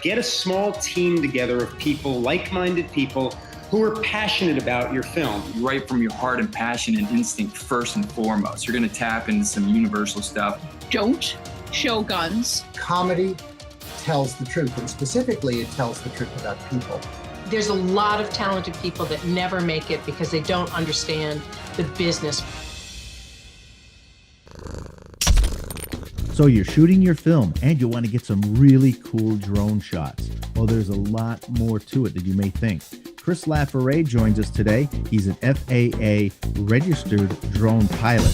get a small team together of people, like-minded people, who are passionate about your film. You write from your heart and passion and instinct first and foremost. You're going to tap into some universal stuff. Don't show guns. Comedy tells the truth, and specifically it tells the truth about people. There's a lot of talented people that never make it because they don't understand the business. So you're shooting your film and you want to get some really cool drone shots. Well, there's a lot more to it than you may think. Chris Laforet joins us today. He's an FAA registered drone pilot.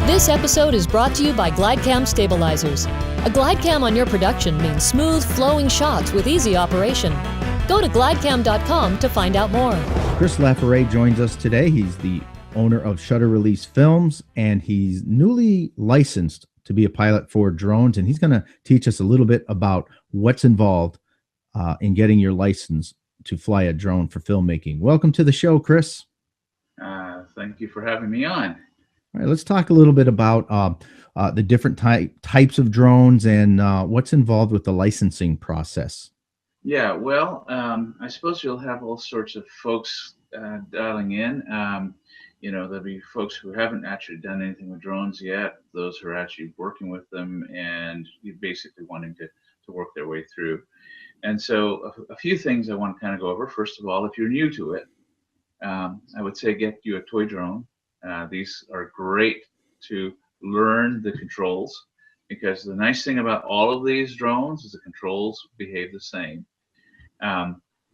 This episode is brought to you by GlideCam Stabilizers. A GlideCam on your production means smooth, flowing shots with easy operation. Go to glidecam.com to find out more. Chris Laforet joins us today. He's the owner of Shutter Release Films, and he's newly licensed to be a pilot for drones, and he's going to teach us a little bit about what's involved in getting your license to fly a drone for filmmaking. Welcome to the show, Chris. Thank you for having me on. All right, let's talk a little bit about the different types of drones and what's involved with the licensing process. Yeah, well, I suppose you'll have all sorts of folks dialing in. There'll be folks who haven't actually done anything with drones yet, those who are actually working with them and basically wanting to work their way through. And so a few things I want to kind of go over. First of all, if you're new to it, I would say get you a toy drone. These are great to learn the controls, because the nice thing about all of these drones is the controls behave the same.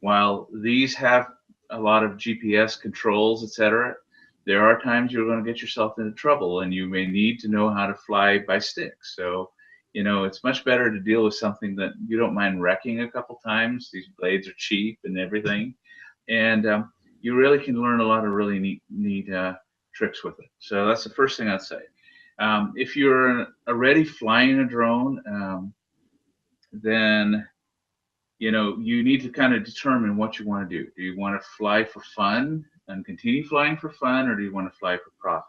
While these have a lot of GPS controls, etc., there are times you're going to get yourself into trouble and you may need to know how to fly by stick. So, it's much better to deal with something that you don't mind wrecking a couple times. These blades are cheap and everything. And you really can learn a lot of really neat tricks with it. So that's the first thing I'd say. If you're already flying a drone, then you need to kind of determine what you want to do. Do you want to fly for fun and continue flying for fun, or do you want to fly for profit?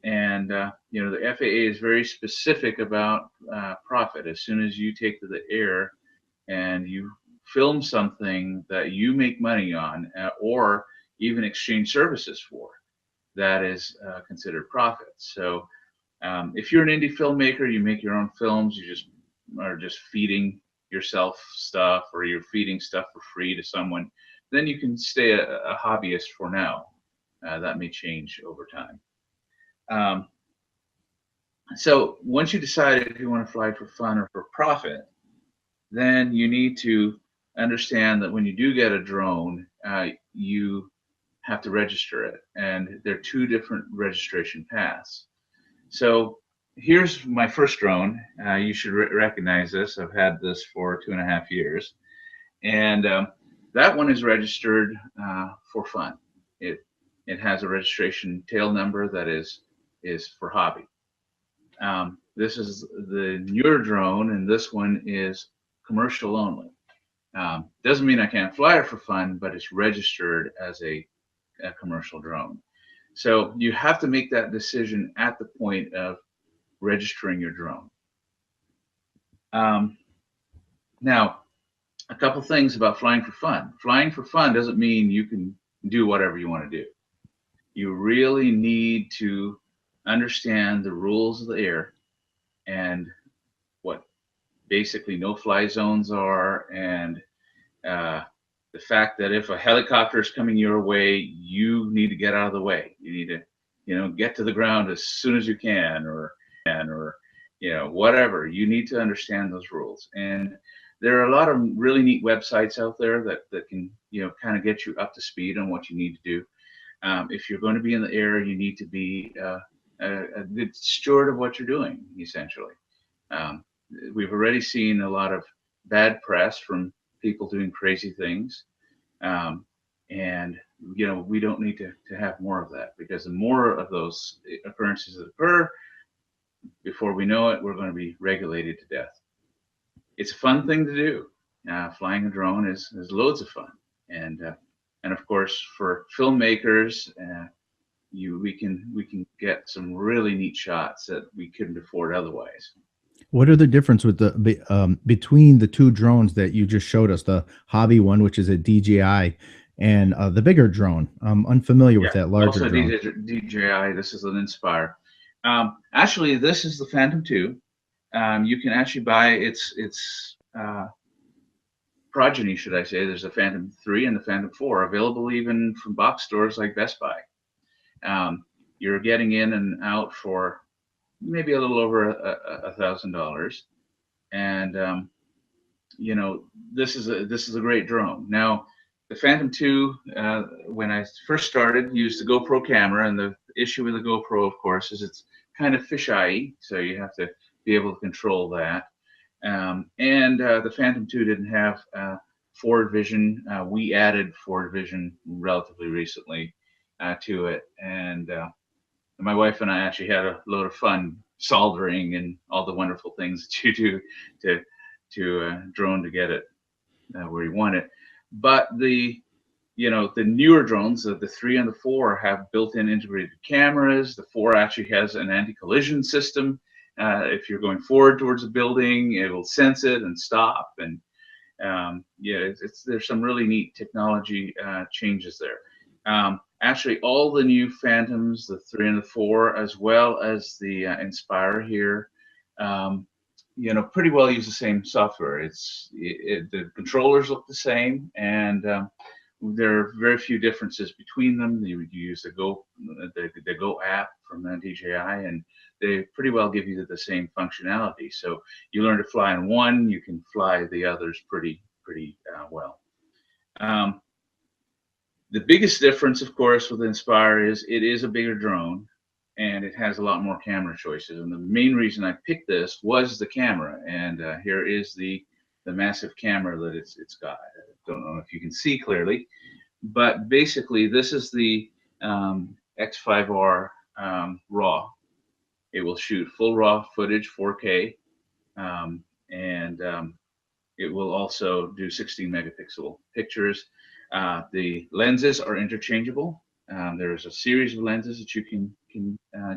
And the FAA is very specific about profit. As soon as you take to the air and you film something that you make money on, or even exchange services for, that is considered profit. So if you're an indie filmmaker, you make your own films, you are just feeding yourself stuff, or you're feeding stuff for free to someone, then you can stay a hobbyist for now. That may change over time. So once you decide if you want to fly for fun or for profit, then you need to understand that when you do get a drone, you have to register it, and there are two different registration paths. So here's my first drone. You should recognize this. I've had this for 2.5 years, and that one is registered for fun. It has a registration tail number that is for hobby. This is the newer drone, and this one is commercial only. Doesn't mean I can't fly it for fun, but it's registered as a commercial drone. So you have to make that decision at the point of registering your drone. Now, a couple things about flying for fun. Flying for fun doesn't mean you can do whatever you want to do. You really need to understand the rules of the air and what basically no-fly zones are, and the fact that if a helicopter is coming your way, you need to get out of the way. You need to, get to the ground as soon as you can, or whatever. You need to understand those rules. And there are a lot of really neat websites out there that can, kind of get you up to speed on what you need to do. If you're going to be in the air, you need to be a good steward of what you're doing, essentially. We've already seen a lot of bad press from people doing crazy things. And, we don't need to have more of that, because the more of those occurrences that occur, before we know it, we're going to be regulated to death. It's a fun thing to do. Flying a drone is loads of fun. And of course, for filmmakers, we can get some really neat shots that we couldn't afford otherwise. What are the difference with between the two drones that you just showed us, the hobby one, which is a DJI, and the bigger drone? I'm unfamiliar with that larger also drone. DJI. This is an Inspire. Actually, this is the Phantom 2. You can actually buy its progeny, should I say. There's a Phantom 3 and the Phantom 4 available even from box stores like Best Buy. You're getting in and out for maybe a little over $1,000, and you know, this is a great drone. Now, the Phantom 2, when I first started, used the GoPro camera, and the issue with the GoPro, of course, is it's kind of fisheye, so you have to be able to control that. The Phantom 2 didn't have forward vision. We added forward vision relatively recently to it, and my wife and I actually had a load of fun soldering and all the wonderful things that you do to drone to get it where you want it. But the newer drones, the 3 and the 4, have built-in integrated cameras. The 4 actually has an anti-collision system. If you're going forward towards a building, it will sense it and stop. And there's some really neat technology changes there. Actually, all the new Phantoms, the 3 and the 4, as well as the Inspire here, pretty well use the same software. The controllers look the same, and there are very few differences between them. You use the Go app from the DJI, and they pretty well give you the same functionality. So you learn to fly in one, you can fly the others pretty well. The biggest difference, of course, with Inspire is it is a bigger drone, and it has a lot more camera choices. And the main reason I picked this was the camera. And here is the massive camera that it's got. I don't know if you can see clearly, but basically this is the X5R RAW. It will shoot full RAW footage, 4K, and it will also do 16 megapixel pictures. The lenses are interchangeable. There's a series of lenses that you can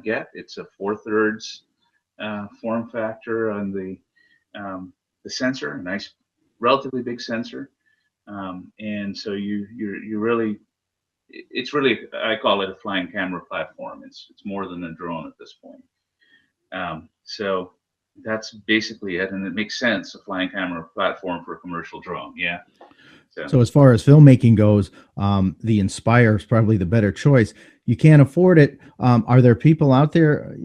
get. It's a 4/3 form factor on the sensor, a nice, relatively big sensor, and so you really, it's really, I call it a flying camera platform. It's more than a drone at this point. So that's basically it, and it makes sense, a flying camera platform for a commercial drone. Yeah. So as far as filmmaking goes, the Inspire is probably the better choice. You can't afford it. Are there people out there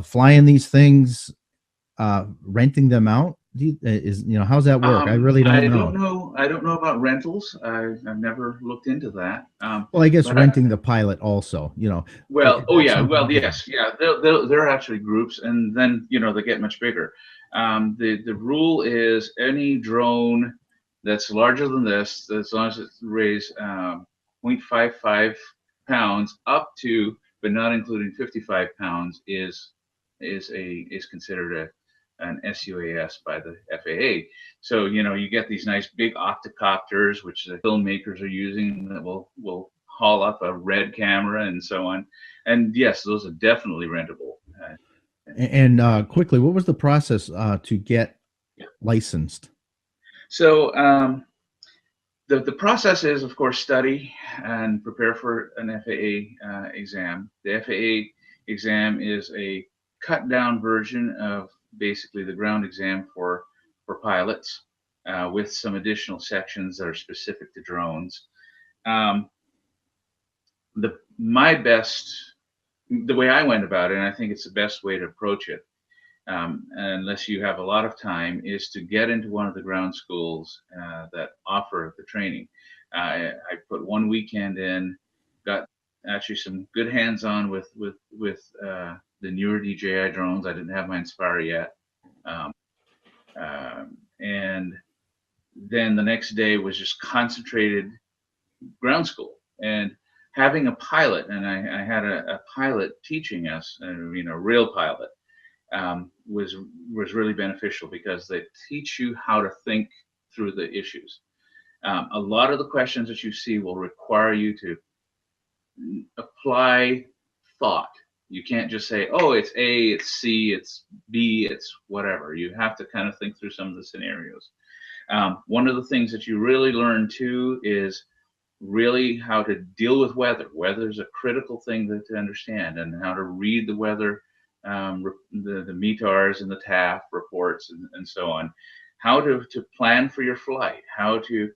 flying these things, renting them out? How's that work? I really don't know. I don't know about rentals. I've never looked into that. Well, I guess renting the pilot also, Well, yes. Yeah, they're actually groups, and then, they get much bigger. The rule is any drone that's larger than this, as long as it weighs 0.55 pounds up to, but not including 55 pounds, is considered an SUAS by the FAA. So you get these nice big octocopters, which the filmmakers are using, that will haul up a red camera and so on. And yes, those are definitely rentable. And quickly, what was the process to get licensed? So the process is, of course, study and prepare for an FAA exam. The FAA exam is a cut down version of basically the ground exam for pilots, with some additional sections that are specific to drones. The way I went about it, and I think it's the best way to approach it, unless you have a lot of time, is to get into one of the ground schools that offer the training. I put one weekend in, got actually some good hands-on with the newer DJI drones. I didn't have my Inspire yet, and then the next day was just concentrated ground school. And having a pilot, and I had a pilot teaching us, a real pilot, was really beneficial, because they teach you how to think through the issues. A lot of the questions that you see will require you to apply thought. You can't just say, oh, it's A, it's C, it's B, it's whatever. You have to kind of think through some of the scenarios. One of the things that you really learn too is really how to deal with weather. Weather is a critical thing to understand, and how to read the weather, the METARs and the TAF reports and so on. How to plan for your flight, how to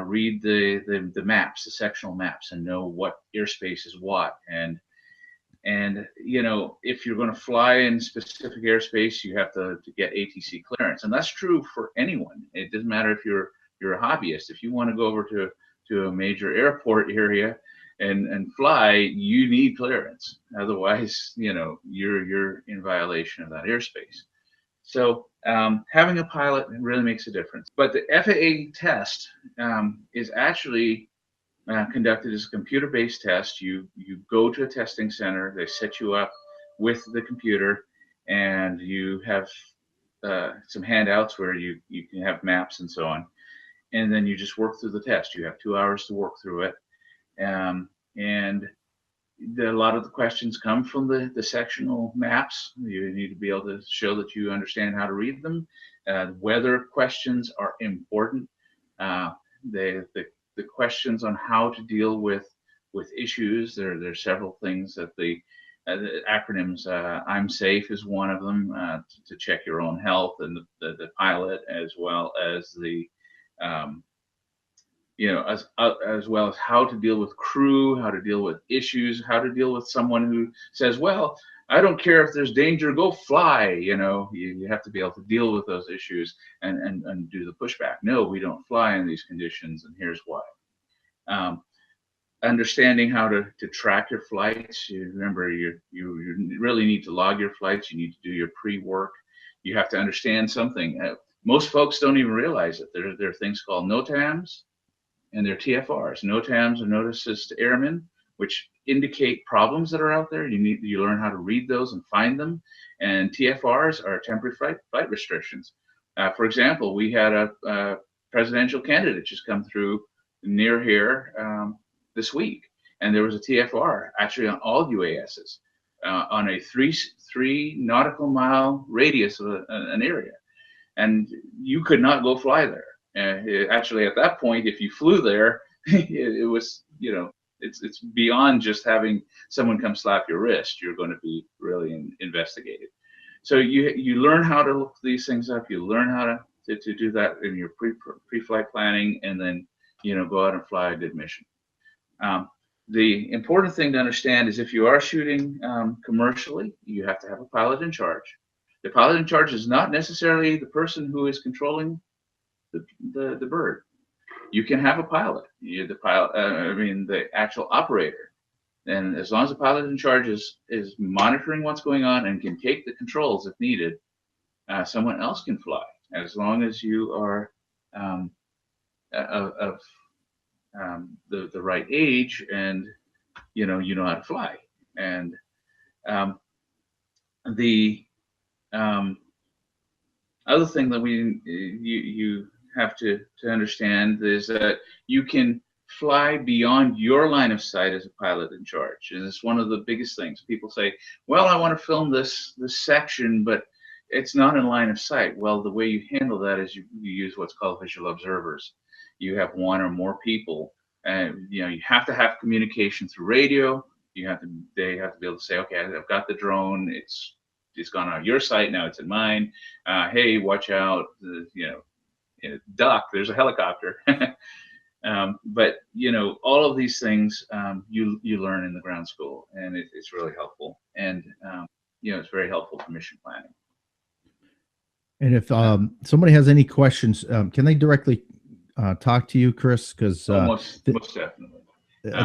read the maps, the sectional maps, and know what airspace is what. And you know, if you're going to fly in specific airspace, you have to get ATC clearance, and that's true for anyone. It doesn't matter if you're a hobbyist. If you want to go over to a major airport area and fly, you need clearance. Otherwise, you know, you're in violation of that airspace. So having a pilot really makes a difference. But the FAA test is actually conducted as a computer-based test. You go to a testing center, they set you up with the computer, and you have some handouts where you can have maps and so on. And then you just work through the test. You have 2 hours to work through it. And a lot of the questions come from the sectional maps. You need to be able to show that you understand how to read them. Weather questions are important. The questions on how to deal with issues, there's several things that the acronyms, I'm safe is one of them, to check your own health, and the pilot, as well as the you know, as well as how to deal with crew, how to deal with issues, how to deal with someone who says, well, I don't care if there's danger, go fly. You know, you have to be able to deal with those issues and do the pushback. No, we don't fly in these conditions, and here's why. Understanding how to track your flights. You remember, you really need to log your flights. You need to do your pre-work. You have to understand something. Most folks don't even realize it. There are things called NOTAMs, and they're TFRs. NOTAMs are notices to airmen, which indicate problems that are out there. You learn how to read those and find them. And TFRs are temporary flight restrictions. For example, we had a presidential candidate just come through near here this week, and there was a TFR actually on all UASs on a three nautical mile radius of an area, and you could not go fly there. Actually, at that point, if you flew there, it was, you know, it's beyond just having someone come slap your wrist. You're going to be really investigated. So you learn how to look these things up. You learn how to do that in your pre-flight planning, and then, you know, go out and fly a good mission. The important thing to understand is if you are shooting commercially, you have to have a pilot in charge. The pilot in charge is not necessarily the person who is controlling the bird. You can have a pilot. The actual operator. And as long as the pilot in charge is monitoring what's going on and can take the controls if needed, someone else can fly, as long as you are of the right age, and you know how to fly. And the other thing that you have to understand is that you can fly beyond your line of sight as a pilot in charge. And it's one of the biggest things. People say, well, I want to film this section, but it's not in line of sight. Well, the way you handle that is you use what's called visual observers. You have one or more people, and you know, you have to have communication through radio. They have to be able to say, okay, I've got the drone, it's gone out of your sight, now it's in mine. Hey, watch out, duck, there's a helicopter. But you know, all of these things you learn in the ground school, and it's really helpful. And you know, it's very helpful for mission planning. And if somebody has any questions, can they directly talk to you, Chris? Because most definitely.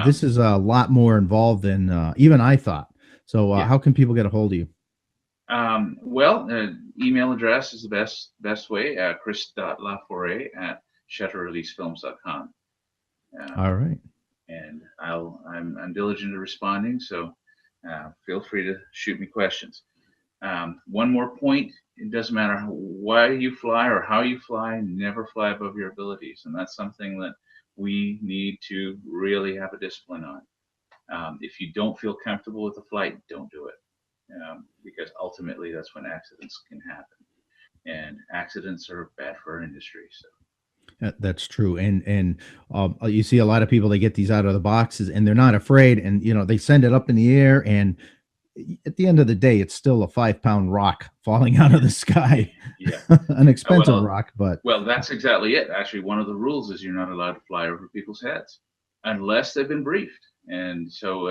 This is a lot more involved than even I thought. So Yeah. How can people get a hold of you? Email address is the best way, chris.laforet@shutterreleasefilms.com. All right. And I'm diligent in responding, so feel free to shoot me questions. One more point: it doesn't matter why you fly or how you fly, never fly above your abilities, and that's something that we need to really have a discipline on. If you don't feel comfortable with the flight, don't do it, because ultimately that's when accidents can happen, and accidents are bad for our industry. So. That's true. And you see a lot of people, they get these out of the boxes and they're not afraid. And, they send it up in the air. And at the end of the day, it's still a 5-pound rock falling out of the sky. Yeah. An expensive rock, but. Well, that's exactly it. Actually, one of the rules is you're not allowed to fly over people's heads unless they've been briefed. And so,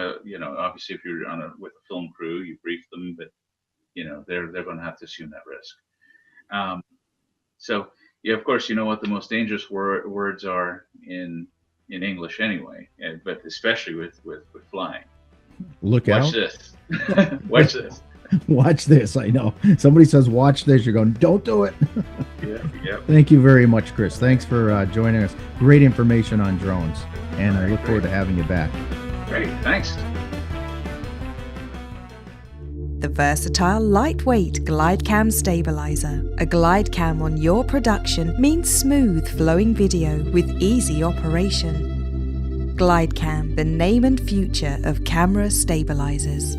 obviously if you're with a film crew, you brief them, but they're going to have to assume that risk. So, yeah, of course, you know what the most dangerous words are in English anyway, but especially with flying. Look out. Watch this. Watch this. Watch this. I know. Somebody says, watch this. You're going, don't do it. Yeah. Thank you very much, Chris. Thanks for joining us. Great information on drones. And I look forward to having you back. Great. Thanks. The versatile, lightweight GlideCam stabilizer. A GlideCam on your production means smooth flowing video with easy operation. GlideCam, the name and future of camera stabilizers.